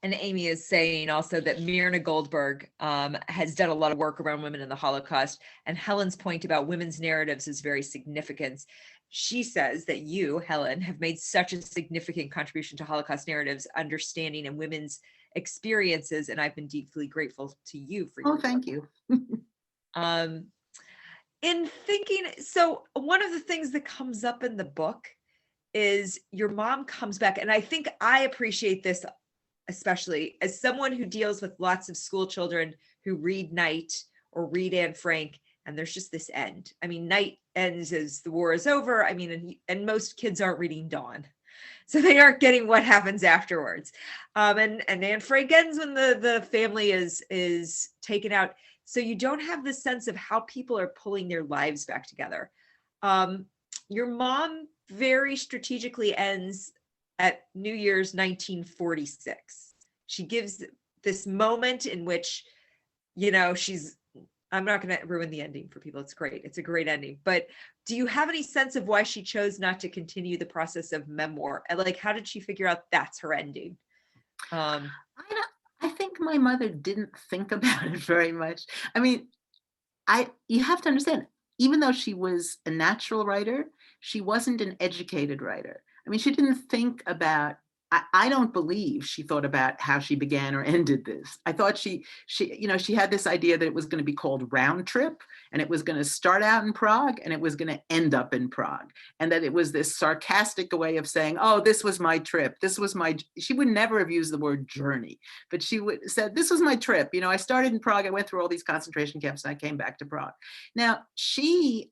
And Amy is saying also that Myrna Goldberg has done a lot of work around women in the Holocaust, and Helen's point about women's narratives is very significant. She says that you, Helen, have made such a significant contribution to Holocaust narratives, understanding, and women's experiences, and I've been deeply grateful to you for your thank you. In thinking, so one of the things that comes up in the book is your mom comes back, and I think I appreciate this especially as someone who deals with lots of school children who read Night or read Anne Frank, and there's just this end. I mean, Night ends as the war is over. I mean, and most kids aren't reading Dawn, so they aren't getting what happens afterwards. And Anne Frank ends when the family is taken out. So you don't have this sense of how people are pulling their lives back together. Your mom very strategically ends at New Year's 1946. She gives this moment in which, I'm not going to ruin the ending for people. It's great. It's a great ending. But do you have any sense of why she chose not to continue the process of Memoir? And like, how did she figure out that's her ending? I think my mother didn't think about it very much. I mean, you have to understand, even though she was a natural writer, she wasn't an educated writer. I mean, she didn't think about, I don't believe she thought about how she began or ended this. I thought she had this idea that it was going to be called Round Trip, and it was going to start out in Prague and it was going to end up in Prague. And that it was this sarcastic way of saying, oh, this was my trip. She would never have used the word journey, but she said, this was my trip. I started in Prague, I went through all these concentration camps, and I came back to Prague. Now,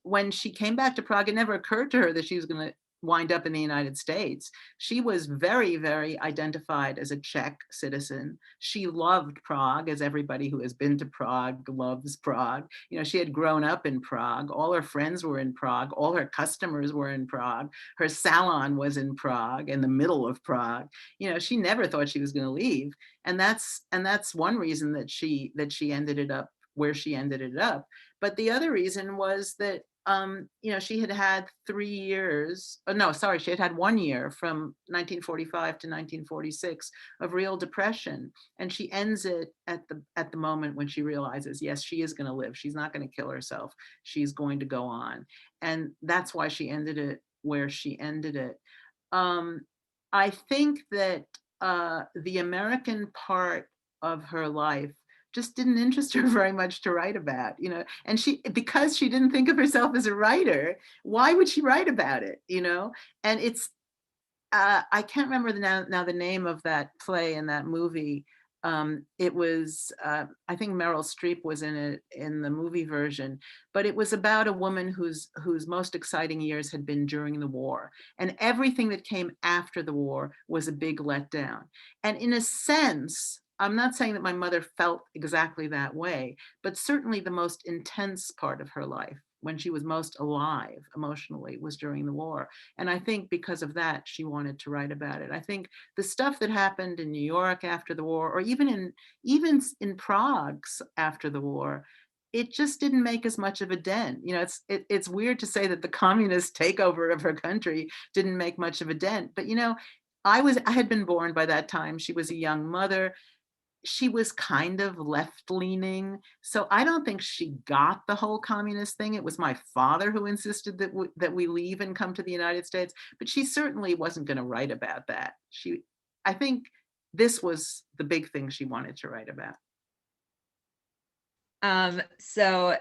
when she came back to Prague, it never occurred to her that she was going to wind up in the United States. She was very, very identified as a Czech citizen. She loved Prague, as everybody who has been to Prague loves Prague. She had grown up in Prague. All her friends were in Prague. All her customers were in Prague. Her salon was in Prague, in the middle of Prague. She never thought she was going to leave. And that's one reason that she ended it up where she ended it up. But the other reason was that she had had 3 years, she had had 1 year from 1945 to 1946 of real depression. And she ends it at the moment when she realizes, yes, she is going to live. She's not going to kill herself. She's going to go on. And that's why she ended it where she ended it. I think that the American part of her life just didn't interest her very much to write about, and because she didn't think of herself as a writer, why would she write about it, and it's, I can't remember now the name of that play and that movie. It was, I think Meryl Streep was in it in the movie version, but it was about a woman whose most exciting years had been during the war, and everything that came after the war was a big letdown. And in a sense, I'm not saying that my mother felt exactly that way, but certainly the most intense part of her life, when she was most alive emotionally, was during the war. And I think because of that, she wanted to write about it. I think the stuff that happened in New York after the war, or even in Prague after the war, it just didn't make as much of a dent. It's weird to say that the communist takeover of her country didn't make much of a dent, but I had been born by that time. She was a young mother. She was kind of left-leaning, so I don't think she got the whole communist thing. It was my father who insisted that we leave and come to the United States, but she certainly wasn't going to write about that. I think this was the big thing she wanted to write about. So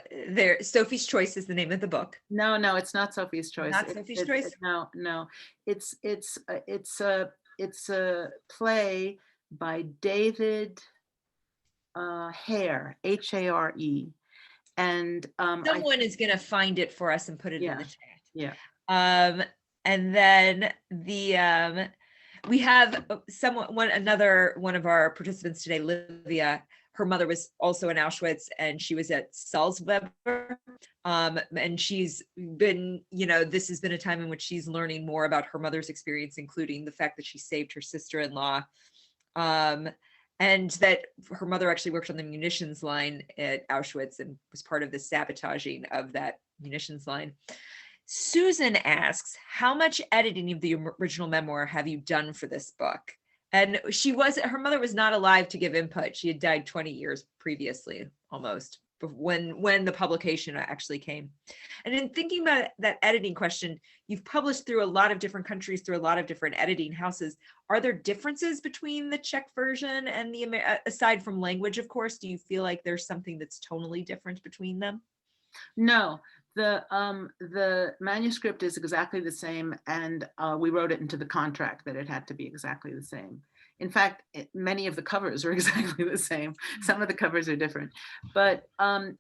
Sophie's Choice is the name of the book. No, it's not Sophie's Choice. Not Sophie's Choice? No. It's a play by David Hare, Hare. And someone is going to find it for us and put it in the chat. Yeah. And then we have another one of our participants today, Livia. Her mother was also in Auschwitz, and she was at Salzweber. And she's been, this has been a time in which she's learning more about her mother's experience, including the fact that she saved her sister-in-law. And that her mother actually worked on the munitions line at Auschwitz and was part of the sabotaging of that munitions line. Susan asks, how much editing of the original memoir have you done for this book? And her mother was not alive to give input. She had died 20 years previously, almost, when the publication actually came. And in thinking about that editing question, you've published through a lot of different countries, through a lot of different editing houses. Are there differences between the Czech version and aside from language, of course? Do you feel like there's something that's tonally different between them? No, the manuscript is exactly the same, and we wrote it into the contract that it had to be exactly the same. In fact, many of the covers are exactly the same. Some of the covers are different, but I'm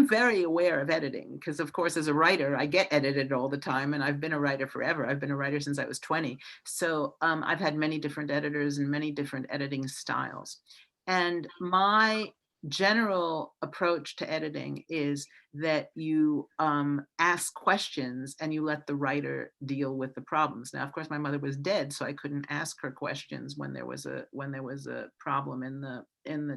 very aware of editing because, of course, as a writer, I get edited all the time, and I've been a writer forever. I've been a writer since I was 20. So I've had many different editors and many different editing styles. And my general approach to editing is that you ask questions and you let the writer deal with the problems. Now, of course, my mother was dead, so I couldn't ask her questions when there was a problem in the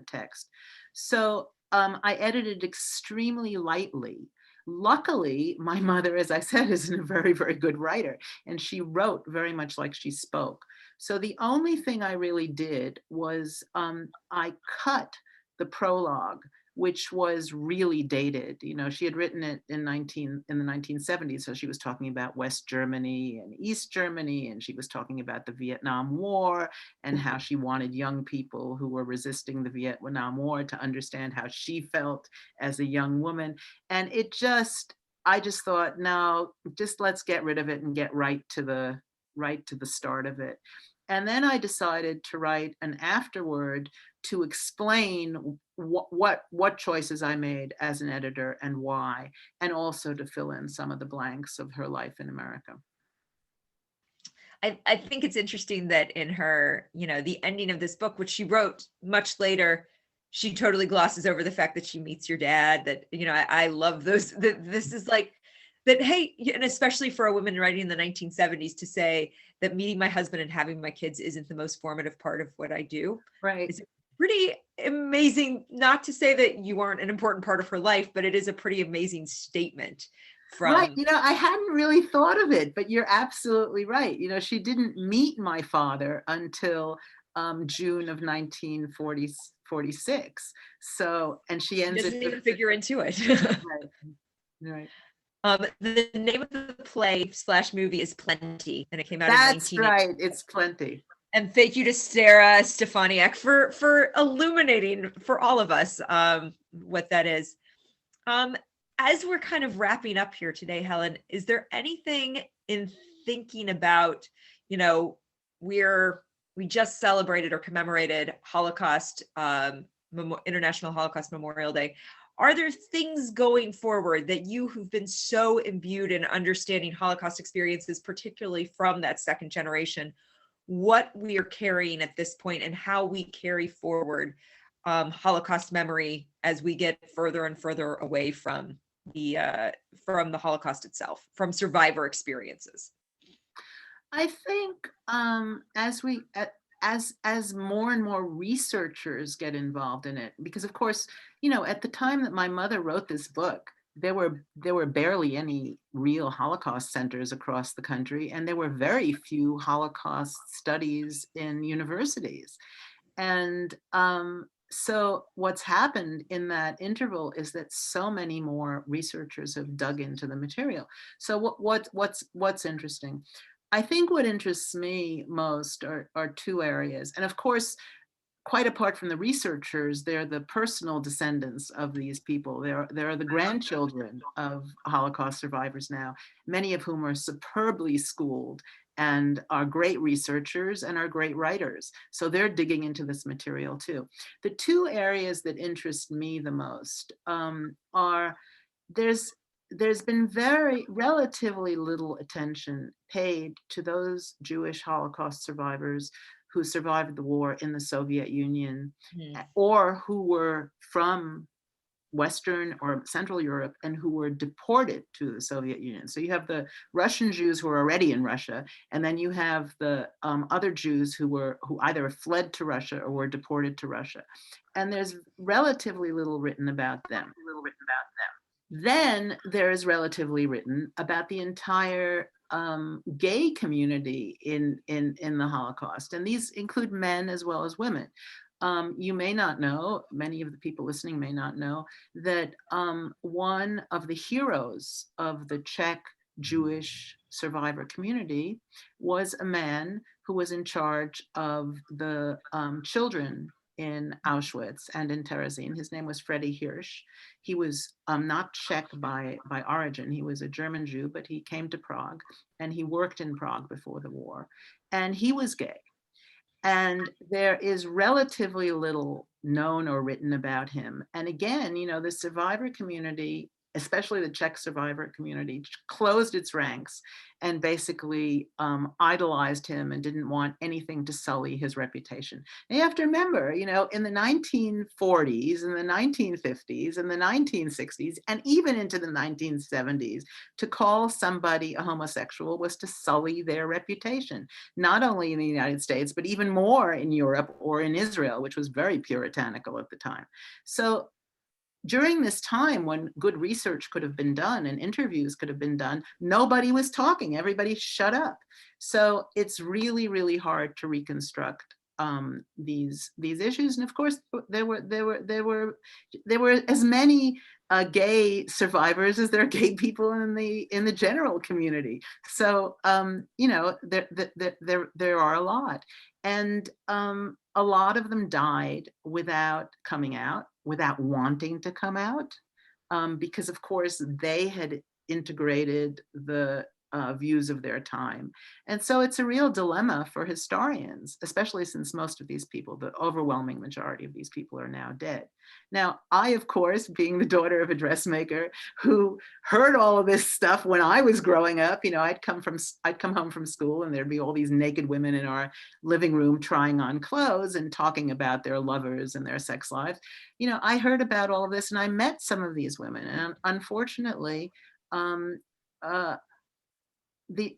text. So I edited extremely lightly. Luckily, my mother, as I said, is a very, very good writer, and she wrote very much like she spoke. So the only thing I really did was I cut the prologue, which was really dated. She had written it in the 1970s, so she was talking about West Germany and East Germany, and she was talking about the Vietnam War and how she wanted young people who were resisting the Vietnam War to understand how she felt as a young woman. And I just thought, no, just let's get rid of it and get right to the start of it. And then I decided to write an afterword to explain what choices I made as an editor and why, and also to fill in some of the blanks of her life in America. I think it's interesting that in her, the ending of this book, which she wrote much later, she totally glosses over the fact that she meets your dad, that, I love those, this is like, that, hey, and especially for a woman writing in the 1970s to say that meeting my husband and having my kids isn't the most formative part of what I do. Right. It's pretty amazing, not to say that you aren't an important part of her life, but it is a pretty amazing statement. Right. I hadn't really thought of it, but you're absolutely right. She didn't meet my father until June of 1946. So, and she ends doesn't it. Even figure into it. Right. The name of the play / movie is Plenty, and it came out That's in 1980. right. It's Plenty. And thank you to Sarah Stefaniak for illuminating for all of us what that is. As we're kind of wrapping up here today, Helen, is there anything in thinking about, we just celebrated or commemorated Holocaust, International Holocaust Memorial Day. Are there things going forward that you who've been so imbued in understanding Holocaust experiences, particularly from that second generation, what we are carrying at this point and how we carry forward Holocaust memory as we get further and further away from the Holocaust itself, from survivor experiences? I think as more and more researchers get involved in it, because of course, at the time that my mother wrote this book, there were barely any real Holocaust centers across the country, and there were very few Holocaust studies in universities. And so what's happened in that interval is that so many more researchers have dug into the material. So what's interesting? I think what interests me most are two areas. And of course, quite apart from the researchers, they're the personal descendants of these people. They're the grandchildren of Holocaust survivors now, many of whom are superbly schooled and are great researchers and are great writers. So they're digging into this material too. The two areas that interest me the most are, there's there's been relatively little attention paid to those Jewish Holocaust survivors who survived the war in the Soviet Union, or who were from Western or Central Europe and who were deported to the Soviet Union. So you have the Russian Jews who are already in Russia, and then you have the other Jews who either fled to Russia or were deported to Russia. And there's relatively little written about them. Then there is relatively written about the entire gay community in the Holocaust. And these include men as well as women. You may not know, many of the people listening may not know, that one of the heroes of the Czech Jewish survivor community was a man who was in charge of the children in Auschwitz and in Terezin. His name was Freddie Hirsch. He was not Czech by origin. He was a German Jew, but he came to Prague and he worked in Prague before the war. And he was gay. And there is relatively little known or written about him. And again, you know, the survivor community, especially the Czech survivor community, closed its ranks and basically idolized him and didn't want anything to sully his reputation. And you have to remember, you know, in the 1940s and the 1950s and the 1960s, and even into the 1970s, to call somebody a homosexual was to sully their reputation, not only in the United States, but even more in Europe or in Israel, which was very puritanical at the time. So during this time when good research could have been done and interviews could have been done, nobody was talking, everybody shut up. So it's really, really hard to reconstruct these issues. And of course, there were as many gay survivors as there are gay people in the general community. So you know, there are a lot, and a lot of them died without coming out, without wanting to come out, because of course they had integrated the views of their time. And so it's a real dilemma for historians, especially since most of these people, the overwhelming majority of these people, are now dead. Now, I, of course, being the daughter of a dressmaker who heard all of this stuff when I was growing up, you know, I'd come home from school and there'd be all these naked women in our living room trying on clothes and talking about their lovers and their sex lives. You know, I heard about all of this and I met some of these women, and unfortunately,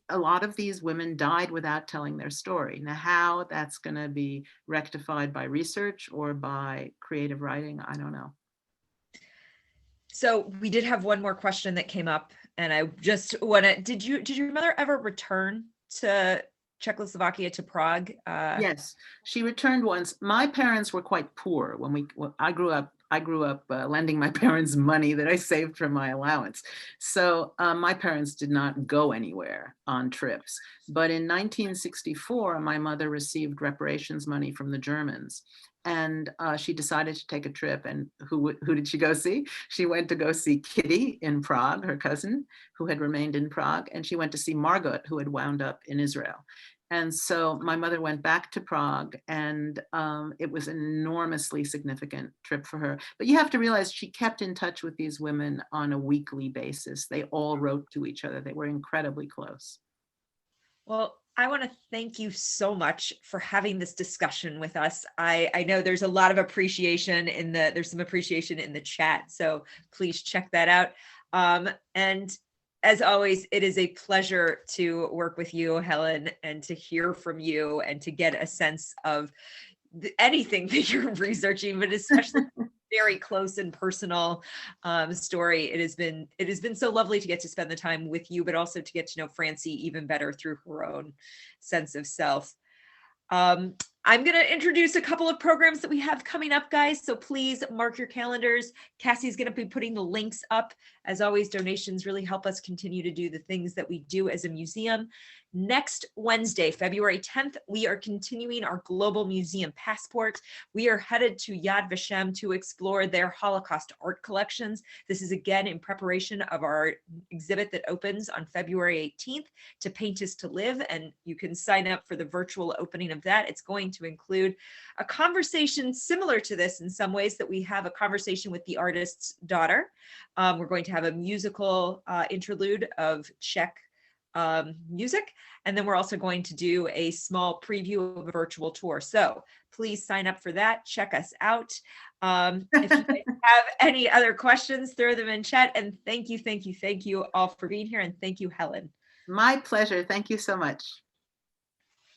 a lot of these women died without telling their story. Now, how that's going to be rectified by research or by creative writing, I don't know. So we did have one more question that came up, and I just want to, did your mother ever return to Czechoslovakia, to Prague? Yes, she returned once. My parents were quite poor when I grew up. I grew up lending my parents money that I saved from my allowance. So my parents did not go anywhere on trips. But in 1964, my mother received reparations money from the Germans. And she decided to take a trip. And who did she go see? She went to go see Kitty in Prague, her cousin, who had remained in Prague. And she went to see Margot, who had wound up in Israel. And so my mother went back to Prague, and it was an enormously significant trip for her. But you have to realize she kept in touch with these women on a weekly basis. They all wrote to each other. They were incredibly close. Well, I want to thank you so much for having this discussion with us. I know there's a lot of appreciation there's some appreciation in the chat, so please check that out. And as always, it is a pleasure to work with you, Helen, and to hear from you and to get a sense of anything that you're researching, but especially very close and personal story. It has been so lovely to get to spend the time with you, but also to get to know Franci even better through her own sense of self. I'm going to introduce a couple of programs that we have coming up, guys. So please mark your calendars. Cassie's going to be putting the links up. As always, donations really help us continue to do the things that we do as a museum. Next Wednesday, February 10th, we are continuing our global museum passport. We are headed to Yad Vashem to explore their Holocaust art collections. This is again in preparation of our exhibit that opens on February 18th, To Paint is to Live, and you can sign up for the virtual opening of that. It's going to include a conversation similar to this in some ways, that we have a conversation with the artist's daughter. We're going to have a musical interlude of Czech music, and then we're also going to do a small preview of a virtual tour. So please sign up for that. Check us out. If you guys have any other questions, throw them in chat. And thank you all for being here. And thank you, Helen. My pleasure. Thank you so much.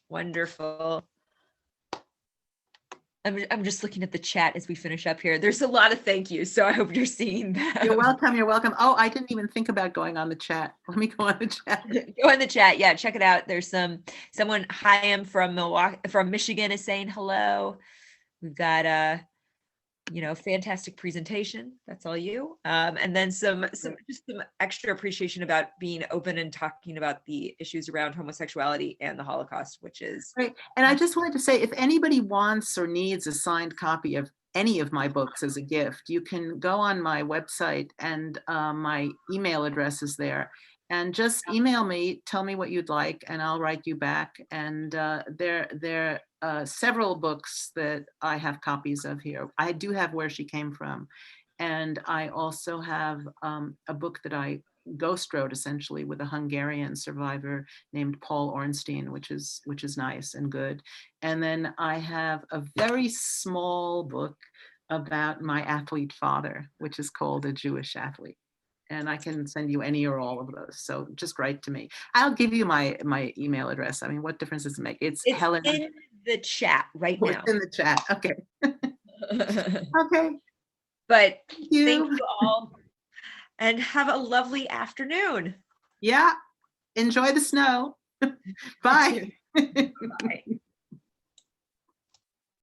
Wonderful. I'm just looking at the chat as we finish up here. There's a lot of thank yous, so I hope you're seeing that. You're welcome. You're welcome. Oh, I didn't even think about going on the chat. Let me go on the chat. Go in the chat. Yeah, check it out. There's someone, hi, I'm from Michigan is saying hello. We've got fantastic presentation. That's all you. And then some extra appreciation about being open and talking about the issues around homosexuality and the Holocaust, which is right. And I just wanted to say, if anybody wants or needs a signed copy of any of my books as a gift, you can go on my website, and my email address is there. And just email me, tell me what you'd like, and I'll write you back. And there are several books that I have copies of here. I do have Where She Came From. And I also have a book that I ghost wrote, essentially, with a Hungarian survivor named Paul Ornstein, which is nice and good. And then I have a very small book about my athlete father, which is called A Jewish Athlete. And I can send you any or all of those. So just write to me. I'll give you my email address. I mean, what difference does it make? It's Helen. In the chat right now. It's in the chat. Okay. Okay. But thank you all, and have a lovely afternoon. Yeah. Enjoy the snow. Bye. Bye.